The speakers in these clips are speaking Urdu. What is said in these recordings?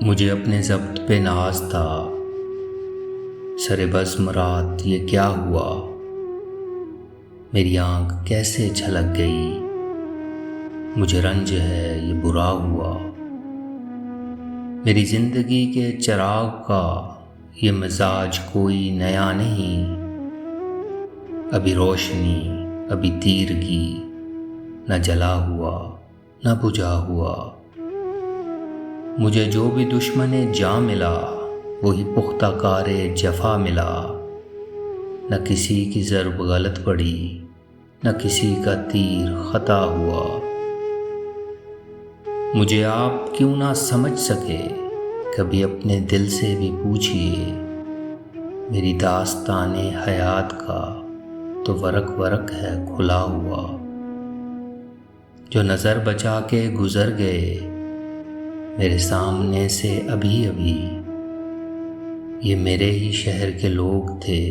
مجھے اپنے ضبط پہ ناز تھا، سر بزم رات یہ کیا ہوا، میری آنکھ کیسے چھلک گئی، مجھے رنج ہے یہ برا ہوا، میری زندگی کے چراغ کا یہ مزاج کوئی نیا نہیں، ابھی روشنی ابھی تیرگی، نہ جلا ہوا نہ بجھا ہوا، مجھے جو بھی دشمن جاں ملا وہی پختہ کار جفا ملا، نہ کسی کی ضرب غلط پڑی نہ کسی کا تیر خطا ہوا، مجھے آپ کیوں نہ سمجھ سکے کبھی اپنے دل سے بھی پوچھئے، میری داستان حیات کا تو ورق ورق ہے کھلا ہوا، جو نظر بچا کے گزر گئے میرے سامنے سے ابھی ابھی، یہ میرے ہی شہر کے لوگ تھے،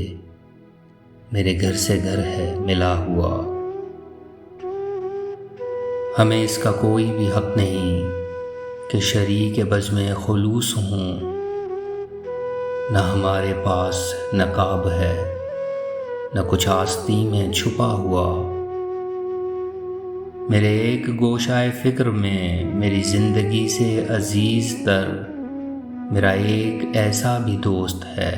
میرے گھر سے گھر ہے ملا ہوا، ہمیں اس کا کوئی بھی حق نہیں کہ شریک بزم خلوص ہوں، نہ ہمارے پاس نقاب ہے نہ کچھ آستین میں چھپا ہوا، میرے ایک گوشہ فکر میں میری زندگی سے عزیز تر میرا ایک ایسا بھی دوست ہے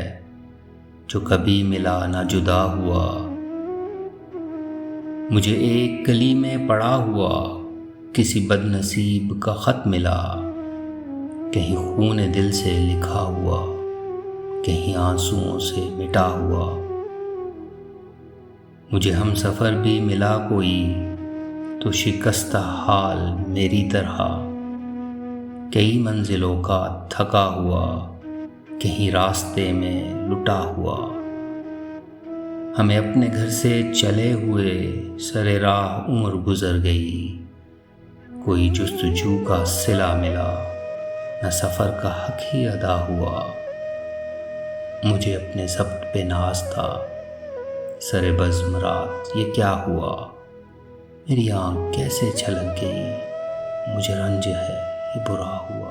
جو کبھی ملا نہ جدا ہوا، مجھے ایک گلی میں پڑا ہوا کسی بد نصیب کا خط ملا، کہیں خون دل سے لکھا ہوا کہیں آنسوؤں سے مٹا ہوا، مجھے ہم سفر بھی ملا کوئی تو شکستہ حال میری طرح، کئی منزلوں کا تھکا ہوا کہیں راستے میں لٹا ہوا، ہمیں اپنے گھر سے چلے ہوئے سر راہ عمر گزر گئی، کوئی جستجو کا صلہ ملا نہ سفر کا حق ہی ادا ہوا، مجھے اپنے ضبط پہ ناز تھا، سر بزم رات یہ کیا ہوا، میری آنکھ کیسے چھلک گئی، مجھے رنج ہے یہ برا ہوا۔